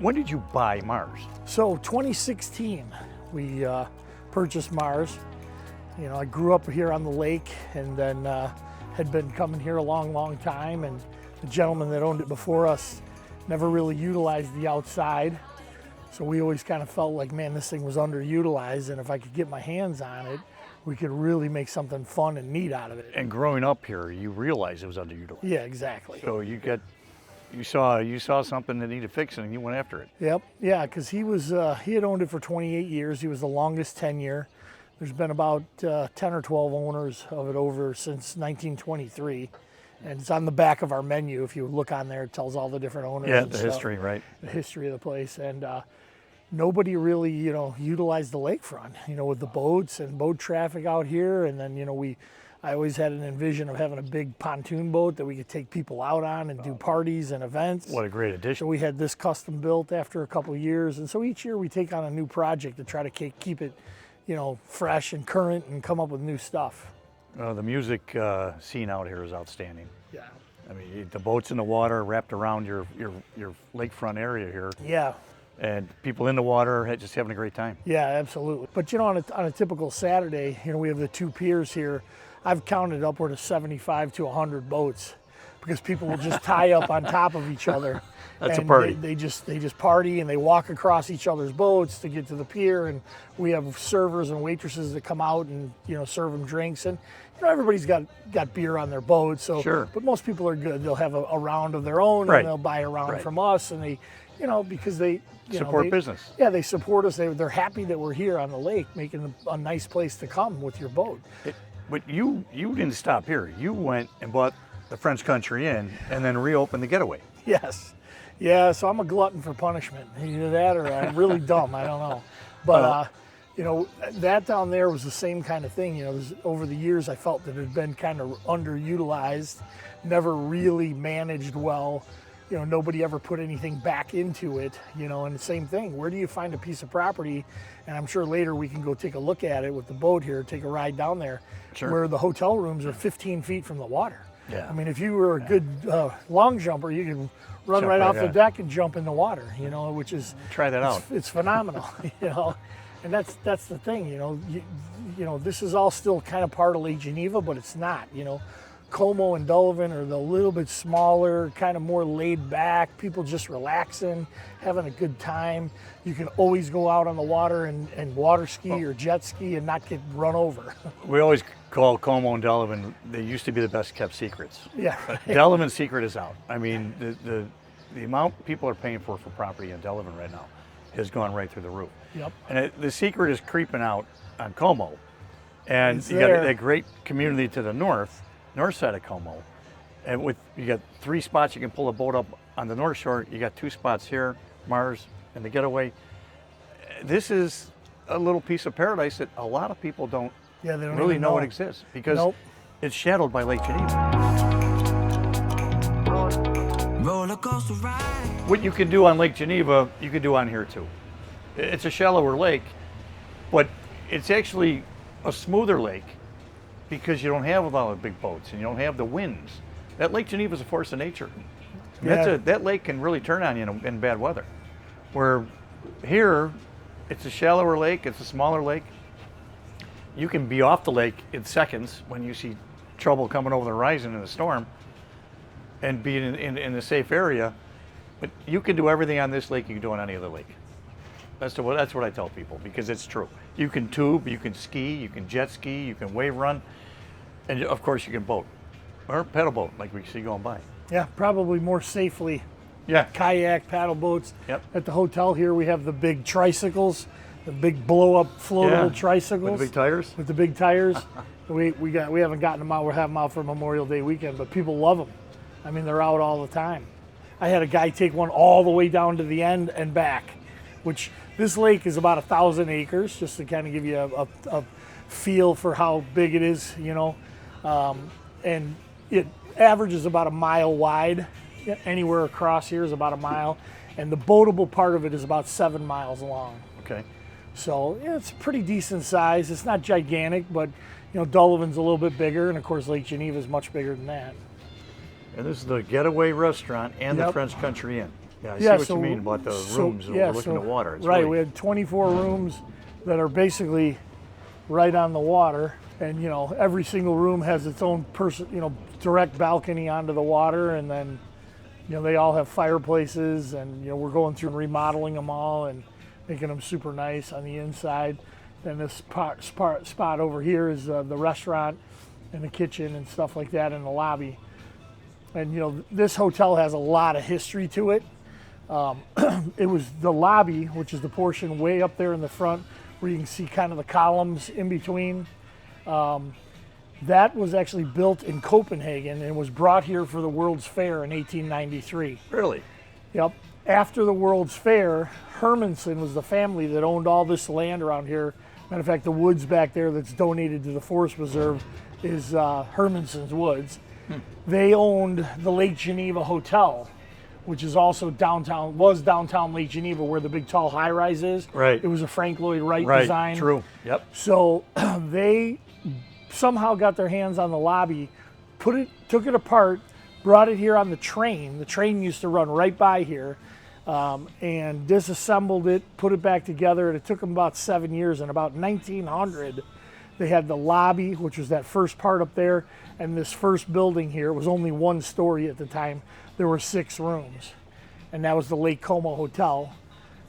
When did you buy Mars? So 2016, we purchased Mars. You know, I grew up here on the lake and then had been coming here a long time, and the gentleman that owned it before us never really utilized the outside. So we always kind of felt like, man, this thing was underutilized, and if I could get my hands on it, we could really make something fun and neat out of it. And growing up here, you realized it was underutilized. Yeah, exactly. So you saw something that needed fixing and you went after it. Yep, yeah, because he had owned it for 28 years. He was the longest tenure. There's been about 10 or 12 owners of it over since 1923. And it's on the back of our menu. If you look on there, it tells all the different owners. Yeah, and the stuff, history, right? The history of the place. And nobody really, utilized the lakefront, with the boats and boat traffic out here. And then, I always had an envision of having a big pontoon boat that we could take people out on and do parties and events. What a great So addition. we had this custom built after a couple of years. And so each year we take on a new project to try to keep it, fresh and current and come up with new stuff. The music scene out here is outstanding. Yeah. I mean, the boats in the water wrapped around your lakefront area here, Yeah. and people in the water just having a great time. Yeah, absolutely. But on a typical Saturday, we have the two piers here. I've counted upward of 75 to 100 boats because people will just tie up on top of each other. That's a and party. They just party and they walk across each other's boats to get to the pier. And we have servers and waitresses that come out and serve them drinks. And everybody's got beer on their boat. So, Sure. But most people are good. They'll have a round of their own, Right. and they'll buy a round Right. from us. And they, because they Support business. Yeah, they support us. They're happy that we're here on the lake, making a nice place to come with your boat. But you didn't stop here. You went and bought the French Country Inn and then reopened the Getaway. Yes. Yeah, so I'm a glutton for punishment. Either that or I'm really dumb. I don't know. But, that down there was the same kind of thing. Over the years, I felt that it had been kind of underutilized, never really managed well. Nobody ever put anything back into it, and the same thing. Where do you find a piece of property? And I'm sure later we can go take a look at it with the boat here, take a ride down there, Sure. where the hotel rooms are 15 feet from the water. Yeah. I mean, if you were a good long jumper, you can run Jump right right off the out. deck and jump in the water, which is Try that out. It's phenomenal, and that's the thing, this is all still kind of part of Lake Geneva, but it's not, Como and Delavan are the little bit smaller, kind of more laid back, people just relaxing, having a good time. You can always go out on the water and water ski or jet ski and not get run over. We always call Como and Delavan, they used to be the best kept secrets. Yeah, right. Delavan's secret is out. I mean, the amount people are paying for property in Delavan right now has gone right through the roof. Yep. And the secret is creeping out on Como. And It's you got there. that great community to the north side of Como. And you got 3 spots you can pull a boat up on the north shore. You got 2 spots here, Mars and the Getaway. This is a little piece of paradise that a lot of people don't Yeah, they don't really even know it exists because Nope. it's shadowed by Lake Geneva. Roller coaster ride. What you can do on Lake Geneva, you can do on here too. It's a shallower lake, but it's actually a smoother lake because you don't have a lot of big boats and you don't have the winds. That Lake Geneva is a force of nature. Yeah. That lake can really turn on you in bad weather. Where here, it's a shallower lake, it's a smaller lake. You can be off the lake in seconds when you see trouble coming over the horizon in a storm and be in a safe area. But you can do everything on this lake you can do on any other lake. That's what I tell people because it's true. You can tube, you can ski, you can jet ski, you can wave run, and of course you can boat or pedal boat like we see going by. Yeah, probably more safely. Yeah. Kayak, paddle boats. Yep. At the hotel here, we have the big tricycles, the big blow-up floatable Yeah. tricycles With the big tires. With the big tires. we haven't gotten them out. We're having them out for Memorial Day weekend, but people love them. I mean, they're out all the time. I had a guy take one all the way down to the end and back, which this lake is about 1,000 acres, just to kind of give you a feel for how big it is, and it averages about a mile wide. Anywhere across here is about a mile, and the boatable part of it is about 7 miles long. Okay. So yeah, it's a pretty decent size. It's not gigantic, but Delavan's a little bit bigger, and of course Lake Geneva is much bigger than that. And this is the Getaway Restaurant and the Yep. French Country Inn. Yeah, I see what you mean about the rooms overlooking the water. It's right, really- we had 24 rooms that are basically right on the water, and every single room has its own direct balcony onto the water, and then they all have fireplaces, and we're going through and remodeling them all and making them super nice on the inside. And this spot over here is the restaurant and the kitchen and stuff like that in the lobby. And this hotel has a lot of history to it. It was the lobby, which is the portion way up there in the front where you can see kind of the columns in between. That was actually built in Copenhagen and was brought here for the World's Fair in 1893. Really? Yep. After the World's Fair, Hermansen was the family that owned all this land around here. Matter of fact, the woods back there that's donated to the Forest Preserve is Hermansen's woods. They owned the Lake Geneva Hotel, which is also downtown Lake Geneva, where the big tall high rise is. Right. It was a Frank Lloyd Wright Right. design. True. Yep. So they somehow got their hands on the lobby, took it apart, brought it here on the train. The train used to run right by here, and disassembled it, put it back together, and it took them about 7 years. And about 1900, they had the lobby, which was that first part up there, and this first building here was only one story at the time. There were 6 rooms, and that was the Lake Como Hotel.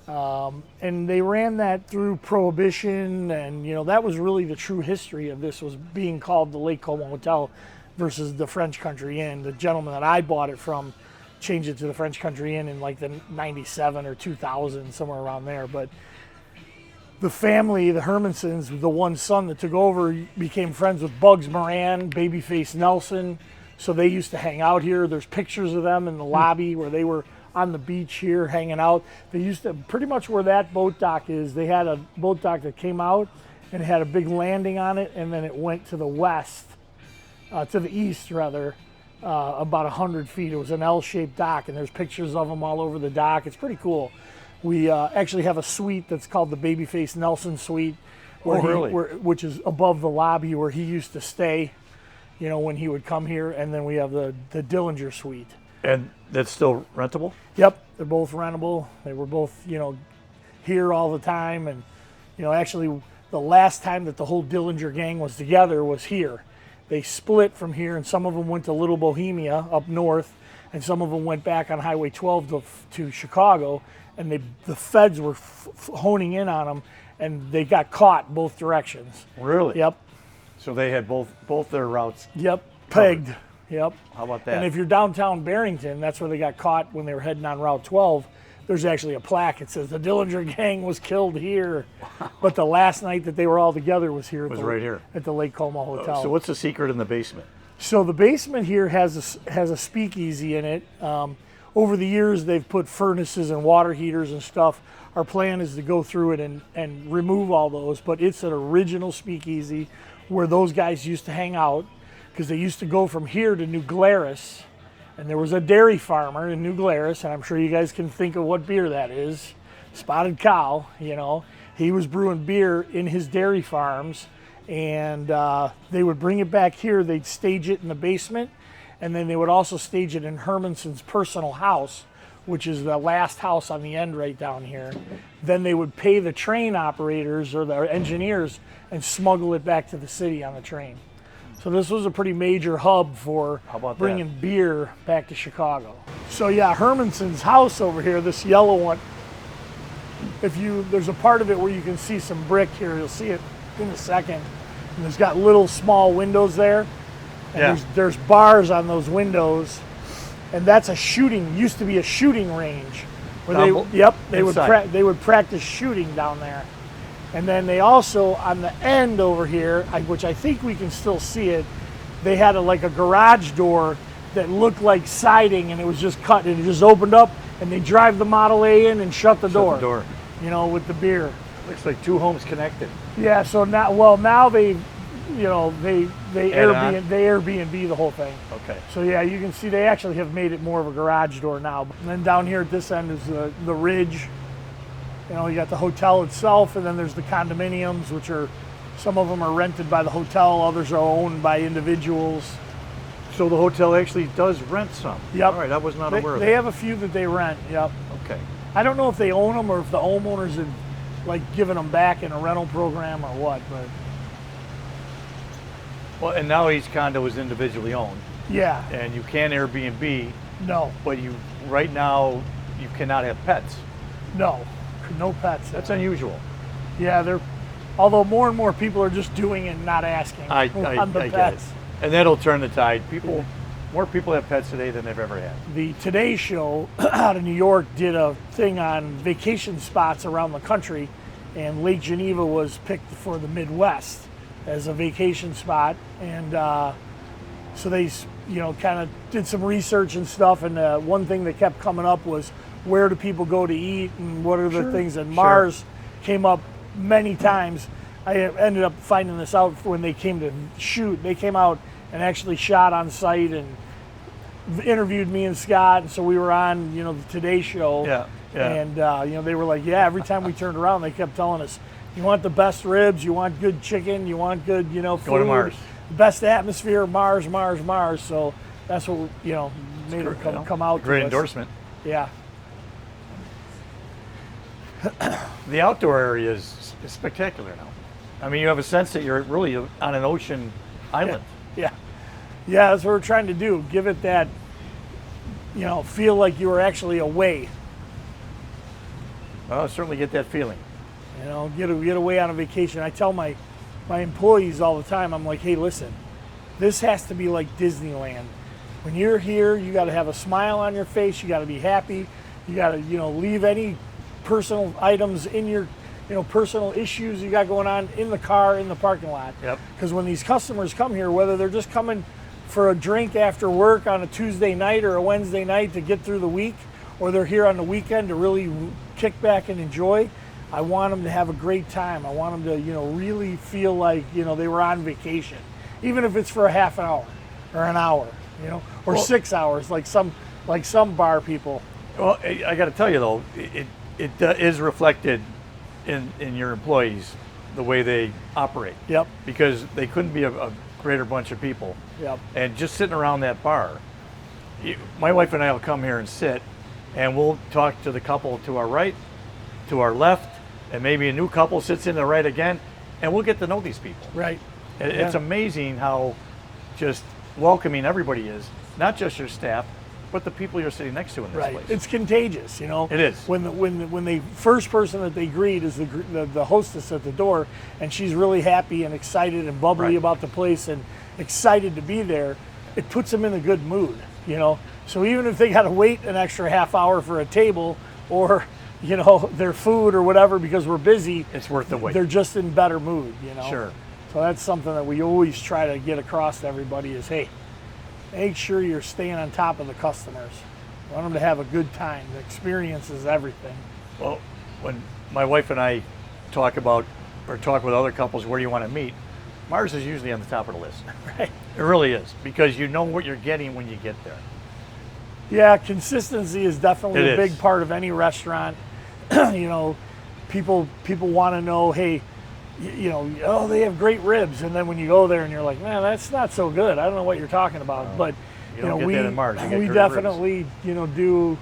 And they ran that through Prohibition, and that was really the true history of this, was being called the Lake Como Hotel versus the French Country Inn. The gentleman that I bought it from changed it to the French Country Inn in like the 97 or 2000, somewhere around there. But the family, the Hermansens, the one son that took over, became friends with Bugs Moran, Babyface Nelson. So they used to hang out here. There's pictures of them in the lobby where they were on the beach here hanging out. They used to, pretty much where that boat dock is, they had a boat dock that came out and had a big landing on it, and then it went to the west, to the east rather, about 100 feet. It was an L-shaped dock, and there's pictures of them all over the dock. It's pretty cool. We actually have a suite that's called the Babyface Nelson Suite, which is above the lobby where he used to stay, when he would come here. And then we have the Dillinger Suite. And that's still rentable? Yep, they're both rentable. They were both, here all the time. And, actually the last time that the whole Dillinger gang was together was here. They split from here, and some of them went to Little Bohemia up north, and some of them went back on Highway 12 to Chicago, and the feds were honing in on them, and they got caught both directions. Really? Yep. So they had both their routes. Yep, pegged. Yep. How about that? And if you're downtown Barrington, that's where they got caught when they were heading on Route 12. There's actually a plaque that says the Dillinger gang was killed here, but the last night that they were all together was here. Right here at the Lake Como Hotel. So what's the secret in the basement? So the basement here has a speakeasy in it. Over the years, they've put furnaces and water heaters and stuff. Our plan is to go through it and remove all those, but it's an original speakeasy where those guys used to hang out, because they used to go from here to New Glarus, and there was a dairy farmer in New Glarus, and I'm sure you guys can think of what beer that is. Spotted Cow, He was brewing beer in his dairy farms, and they would bring it back here. They'd stage it in the basement, and then they would also stage it in Hermansen's personal house, which is the last house on the end right down here. Then they would pay the train operators or the engineers and smuggle it back to the city on the train. So this was a pretty major hub for bringing beer back to Chicago. So yeah, Hermansen's house over here, this yellow one, there's a part of it where you can see some brick here. You'll see it in a second. And there's got little small windows there. And there's bars on those windows. And that's used to be a shooting range. Where they would practice shooting down there. And then they also, on the end over here, which I think we can still see it, they had a garage door that looked like siding, and it was just cut, and it just opened up, and they drive the Model A in and shut the door. With the beer. Looks like 2 homes connected. Yeah, so now they Airbnb the whole thing. Okay. So yeah, you can see they actually have made it more of a garage door now. And then down here at this end is the Ridge. You got the hotel itself, and then there's the condominiums, which some of them are rented by the hotel, others are owned by individuals. So the hotel actually does rent some. Yep. All right, I was not They, aware of they that. have a few that they rent. Yep. Okay. I don't know if they own them or if the homeowners have like given them back in a rental program or what, but Well, and now each condo is individually owned, yeah, and you can Airbnb, no, but right now you cannot have pets. no pets. That's unusual. Yeah, although more and more people are just doing it and not asking I on the get it. pets. And that'll turn the tide. More people have pets today than they've ever had. The Today Show out of New York did a thing on vacation spots around the country, and Lake Geneva was picked for the Midwest as a vacation spot. And so they, kind of did some research and stuff. And one thing that kept coming up was where do people go to eat and what are the Sure, things. And sure. Mars came up many times. I ended up finding this out when they came to shoot. They came out and actually shot on site and interviewed me and Scott, and so we were on, the Today Show. Yeah, yeah. And they were like, yeah. Every time we turned around, they kept telling us, "You want the best ribs? You want good chicken? You want good, food? Go to Mars. Best atmosphere, Mars, Mars, Mars." So that's what made them come out. Great to us. endorsement. Yeah, The outdoor area is spectacular now. I mean, you have a sense that you're really on an ocean island. yeah. That's what we're trying to do. Give it that, feel like you were actually away. Well, I certainly get that feeling. Get away on a vacation. I tell my employees all the time, I'm like, hey, listen, this has to be like Disneyland. When you're here, you got to have a smile on your face. You got to be happy. You got to, leave any personal items in your, personal issues you got going on in the car, in the parking lot. Yep. Because when these customers come here, whether they're just coming for a drink after work on a Tuesday night or a Wednesday night to get through the week, or they're here on the weekend to really kick back and enjoy, I want them to have a great time. I want them to, really feel like, they were on vacation, even if it's for a half an hour or an hour, or 6 hours, like some bar people. Well, I got to tell you though, it is reflected in your employees, the way they operate. Yep. Because they couldn't be a greater bunch of people. Yep. And just sitting around that bar, my wife and I will come here and sit, and we'll talk to the couple to our right, to our left, and maybe a new couple sits in the right again, and we'll get to know these people. Right. It's amazing how just welcoming everybody is, not just your staff, but the people you're sitting next to in this Right. place. It's contagious, It is. When the first person that they greet is the hostess at the door, and she's really happy and excited and bubbly Right. about the place and excited to be there, it puts them in a good mood, So even if they got to wait an extra half hour for a table or, their food or whatever because we're busy, It's worth the wait. they're just in better mood, Sure. So that's something that we always try to get across to everybody is, hey, make sure you're staying on top of the customers. We want them to have a good time. The experience is everything. Well, when my wife and I talk with other couples, where do you want to meet? Mars is usually on the top of the list. Right. It really is, because you know what you're getting when you get there. Yeah, consistency is definitely It a big is. part of any restaurant. People want to know, hey, oh, they have great ribs, and then when you go there and you're like, man, that's not so good. I don't know what you're talking about, but you don't get that in Mars. You get we great definitely do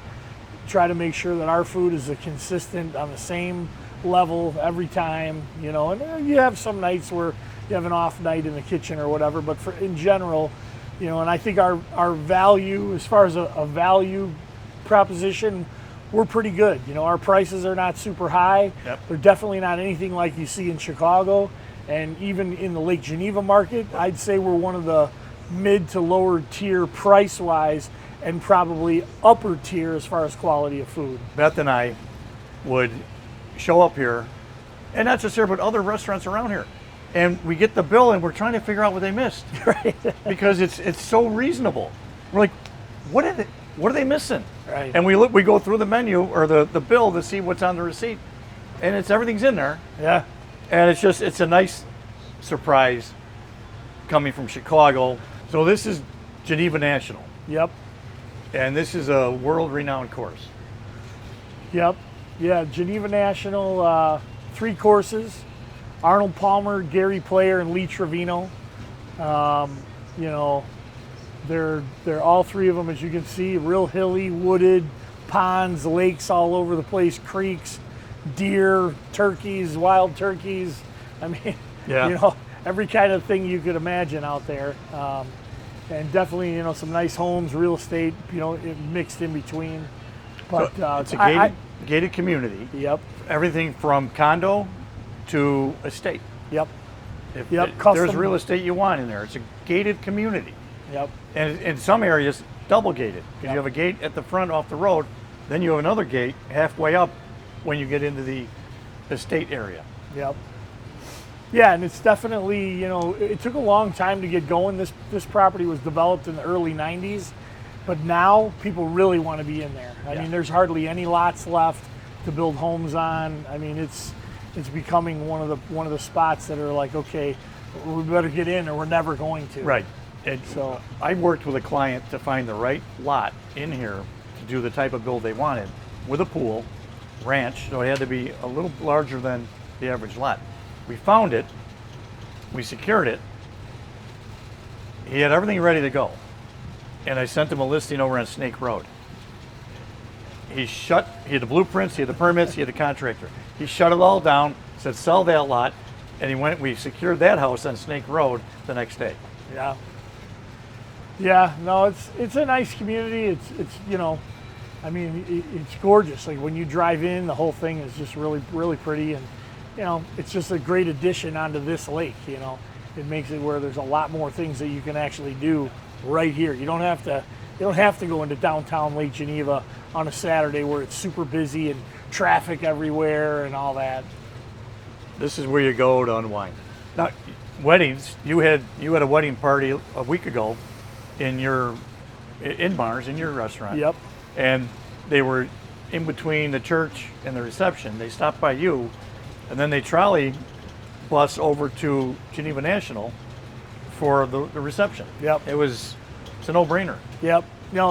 try to make sure that our food is consistent on the same level every time. And you have some nights where you have an off night in the kitchen or whatever, but in general, and I think our value, as far as a value proposition, we're pretty good. Our prices are not super high. Yep. They're definitely not anything like you see in Chicago. And even in the Lake Geneva market, I'd say we're one of the mid to lower tier price-wise and probably upper tier as far as quality of food. Beth and I would show up here, and not just here, but other restaurants around here. And we get the bill, and we're trying to figure out what they missed. Right. Because it's so reasonable. We're like, what are they missing? Right. And we go through the menu or the bill to see what's on the receipt, and everything's in there. Yeah. And it's a nice surprise coming from Chicago. So this is Geneva National, Yep. and this is a world-renowned course. Yep. Yeah, Geneva National, 3 courses. Arnold Palmer, Gary Player, and Lee Trevino. They're all three of them, as you can see, real hilly, wooded, ponds, lakes all over the place, creeks, deer, turkeys, wild turkeys. I mean, Yeah. every kind of thing you could imagine out there. And definitely, some nice homes, real estate, mixed in between. But It's a gated community. Yep, Everything from condo to estate. yep, If Yep, there's custom. real estate you want in there, it's a gated community. yep, And in some areas, double gated. Because Yep. you have a gate at the front off the road, then you have another gate halfway up when you get into the estate area. yep. Yeah, and it's definitely, it took a long time to get going. This property was developed in the early 90s, but now people really want to be in there. I Yeah. mean, there's hardly any lots left to build homes on. I mean, it's becoming one of the spots that are like, okay, we better get in or we're never going to. Right. And So- I worked with a client to find the right lot in here to do the type of build they wanted with a pool, ranch, so it had to be a little larger than the average lot. We found it, we secured it, he had everything ready to go, and I sent him a listing over on Snake Road. He had the blueprints, he had the permits, he had the contractor. He shut it all down, said sell that lot, and we secured that house on Snake Road the next day. Yeah. Yeah, no, it's a nice community. It's I mean, it's gorgeous. Like when you drive in, the whole thing is just really, really pretty, and it's just a great addition onto this lake. It makes it where there's a lot more things that you can actually do right here. You don't have to go into downtown Lake Geneva on a Saturday where it's super busy and traffic everywhere and all that. This is where you go to unwind. Now, weddings. You had a wedding party a week ago in Mars in your restaurant. Yep. And they were in between the church and the reception. They stopped by you, and then they trolley bus over to Geneva National for the reception. Yep. It's a no-brainer. Yep.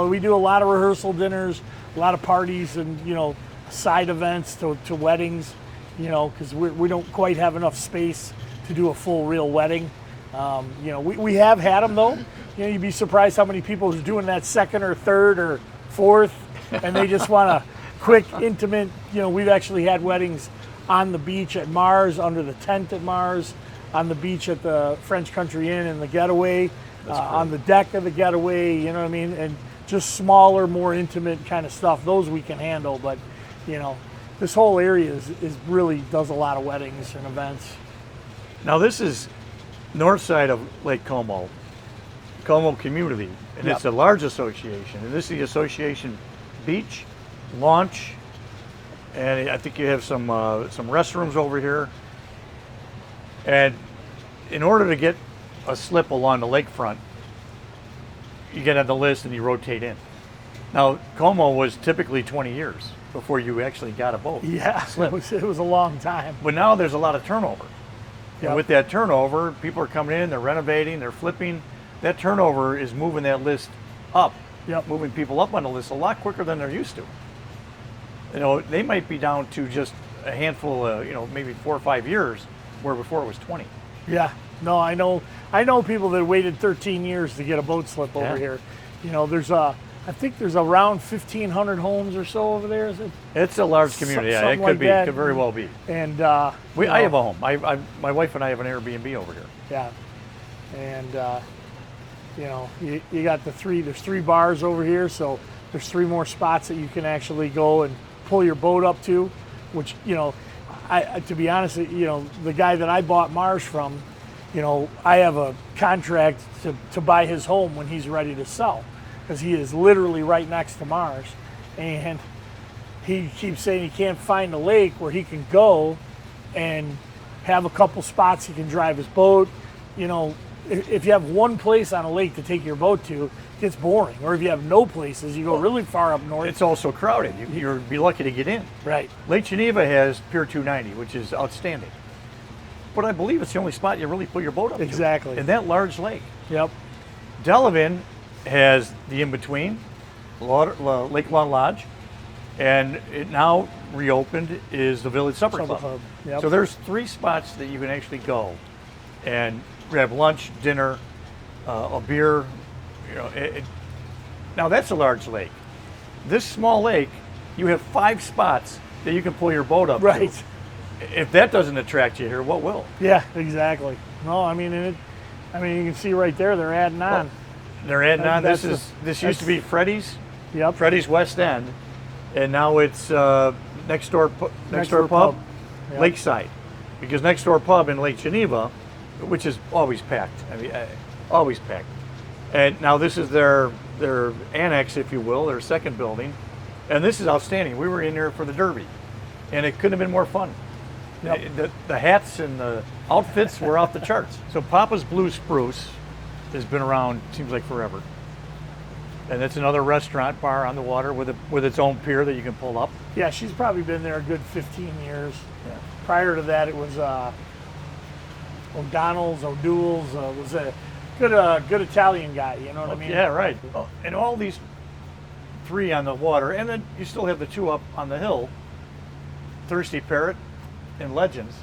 We do a lot of rehearsal dinners, a lot of parties, and side events to weddings. Because we don't quite have enough space to do a full real wedding. We have had them though. You'd be surprised how many people are doing that second or third or fourth, and they just want a quick, intimate. We've actually had weddings on the beach at Mars, under the tent at Mars, on the beach at the French Country Inn in the Getaway, on the deck of the Getaway. You know what I mean? And just smaller, more intimate kind of stuff. Those we can handle, but this whole area is really does a lot of weddings and events. Now this is north side of Lake Como community, and Yep. it's a large association. And this is the association beach, launch, and I think you have some restrooms over here. And in order to get a slip along the lakefront, you get on the list and you rotate in. Now Como was typically 20 years before you actually got a boat. Yeah, Slip. it was a long time. But now there's a lot of turnover. Yep. And with that turnover, people are coming in, they're renovating, they're flipping. That turnover is moving that list up, Yep. moving people up on the list a lot quicker than they're used to. They might be down to just a handful of, maybe 4 or 5 years, where before it was 20. Yeah, no, I know people that waited 13 years to get a boat slip over Yeah. here. I think there's around 1,500 homes or so over there. Is it? It's a large community. Yeah, it something could like be, that. could very well be. And I have a home. My wife and I have an Airbnb over here. yeah, and you got there's 3 bars over here, so there's 3 more spots that you can actually go and pull your boat up to, which to be honest, the guy that I bought Mars from, I have a contract to buy his home when he's ready to sell, because he is literally right next to Mars, and he keeps saying he can't find a lake where he can go and have a couple spots he can drive his boat. If you have one place on a lake to take your boat to, it gets boring. Or if you have no places, you go really far up north. It's also crowded. You'll be lucky to get in. Right. Lake Geneva has Pier 290, which is outstanding. But I believe it's the only spot you really put your boat up Exactly. to. In that large lake. Yep. Delavan has the in-between, Lake Lawn Lodge, and it now reopened is the Village Supper Club. Yep. So there's 3 spots that you can actually go and grab lunch, dinner, a beer, You know, now that's a large lake. This small lake, you have 5 spots that you can pull your boat up Right. to. If that doesn't attract you here, what will? Yeah, exactly. No, I mean, you can see right there they're adding on. They're adding on. That's This used to be Freddy's Yep. West End, and now it's next door Door pub, Pub. Yep. Lakeside, because next door pub in Lake Geneva, which is always packed. I mean, always packed. And now this is their annex, if you will, their second building, and this is outstanding. We were in there for the Derby, and it couldn't have been more fun. Yep. The hats and the outfits were off the charts. So Papa's Blue Spruce has been around, seems like forever. And it's another restaurant bar on the water with its own pier that you can pull up. Yeah, she's probably been there a good 15 years. Yeah. Prior to that, it was O'Donnell's, O'Doul's. Was a good Italian guy. You know what I mean? Yeah, right. And all these 3 on the water, and then you still have the 2 up on the hill, Thirsty Parrot and Legends.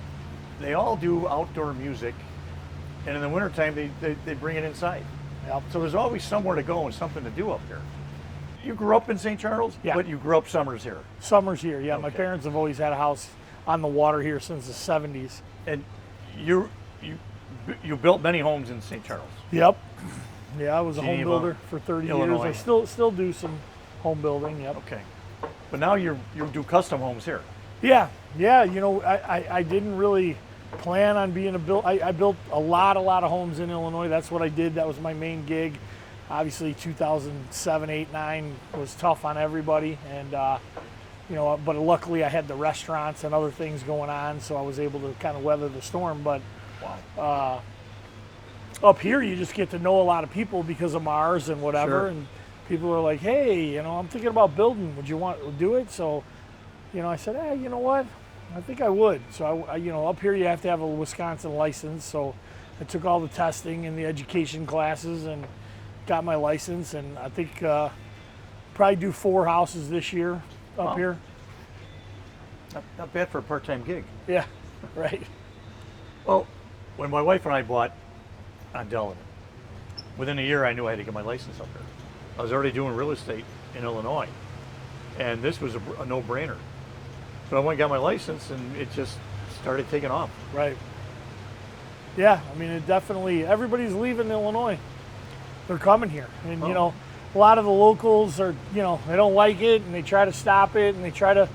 They all do outdoor music, and in the wintertime, they bring it inside. Yep. So there's always somewhere to go and something to do up here. You grew up in St. Charles, Yeah. but you grew up summers here. Summers here. Yeah, my Okay. parents have always had a house on the water here since the 70s. And you built many homes in St. Charles. Yep. Yeah, I was a home Geneva, builder for 30 Illinois. years. I still do some home building. Yep. Okay. But now you do custom homes here. Yeah, yeah. You know, I didn't really plan on being I built a lot of homes in Illinois. That's what I did. That was my main gig. Obviously, 2007, 8, 9 was tough on everybody, and you know, but luckily I had the restaurants and other things going on, so I was able to kind of weather the storm. But Wow. up here, you just get to know a lot of people because of Mars and whatever, Sure. and people are like, "Hey, you know, I'm thinking about building. Would you want to do it?" So, you know, I said, "Hey, you know what? I think I would." So, you know, up here you have to have a Wisconsin license. So, I took all the testing and the education classes and got my license. And I think probably do 4 houses this year up Wow. here. Not bad for a part-time gig. Yeah, right. Well, when my wife and I bought on Delavan, within a year I knew I had to get my license up there. I was already doing real estate in Illinois, and this was a no-brainer. So I went and got my license, and it just started taking off. Right. Yeah, I mean, it definitely, everybody's leaving Illinois. They're coming here. And, Oh. you know, a lot of the locals are, you know, they don't like it and they try to stop it and they try to,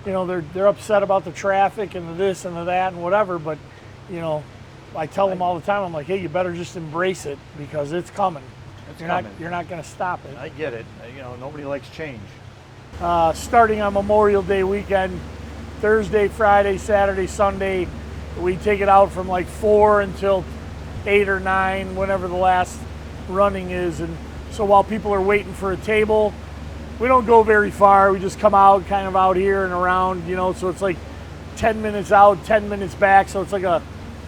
you know, they're upset about the traffic and the this and the that and whatever. But, you know, I tell them all the time, I'm like, hey, you better just embrace it because it's coming. It's You're coming. you're not going to stop it. I get it. You know, nobody likes change. Starting on Memorial Day weekend, Thursday, Friday, Saturday, Sunday. We take it out from like 4 until 8 or 9, whenever the last running is. And so while people are waiting for a table, we don't go very far. We just come out, kind of out here and around, you know. So it's like 10 minutes out, 10 minutes back. So it's like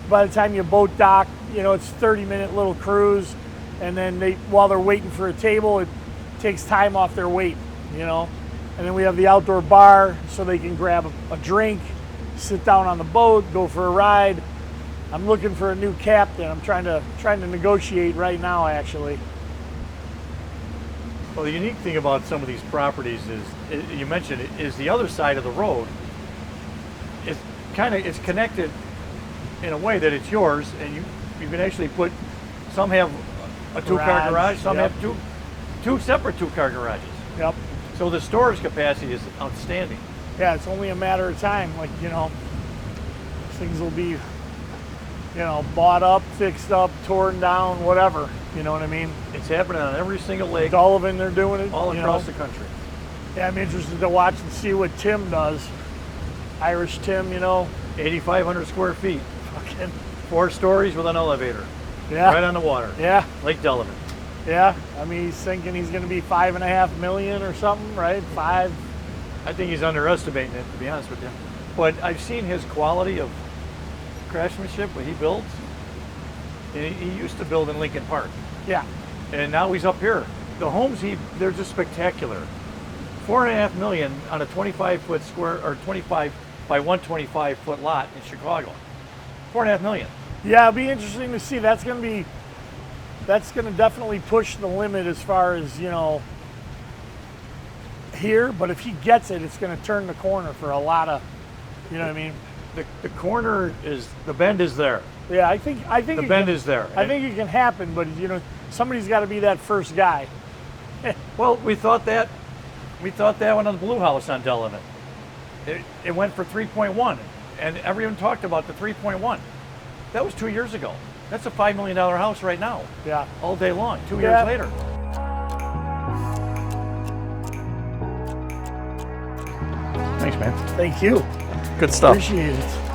by the time you boat dock, you know, it's 30-minute little cruise. And then while they're waiting for a table, it takes time off their wait, you know. And then we have the outdoor bar so they can grab a drink, sit down on the boat, go for a ride. I'm looking for a new captain. I'm trying to negotiate right now, actually. Well, the unique thing about some of these properties is, you mentioned it, is the other side of the road. It's connected in a way that it's yours, and you can actually put. Some have a 2-car garage. Some Yep. have two separate 2-car garages. Yep. So the storage capacity is outstanding. Yeah, it's only a matter of time. Like, you know, things will be, you know, bought up, fixed up, torn down, whatever. You know what I mean? It's happening on every single lake, Delavan, they're doing it. all you across know. the country. Yeah, I'm interested to watch and see what Tim does. Irish Tim, you know. 8,500 square feet, Fucking, 4 stories with an elevator, yeah. right on the water, Yeah. Lake Delavan. Yeah, I mean, he's thinking he's going to be $5.5 million or something, right? 5. I think he's underestimating it, to be honest with you. But I've seen his quality of craftsmanship when he builds. And he used to build in Lincoln Park, Yeah, and now he's up here. The homes they're just spectacular. $4.5 million on a 25-foot square or 25 by 125-foot lot in Chicago. $4.5 million. yeah, it'll be interesting to see. That's going to be that's going to definitely push the limit as far as, you know, here. But if he gets it, it's going to turn the corner for a lot of, you know what I mean? The corner is, the bend is there. Yeah, I think The bend is there. I think it can happen, but you know, somebody's got to be that first guy. Well, we thought that one on the Blue House on Delavan. It went for 3.1, and everyone talked about the 3.1. That was 2 years ago. That's a $5 million house right now, Yeah. all day long. 2 Yeah. years later. Thanks, man. Thank you. Good stuff. Appreciate it.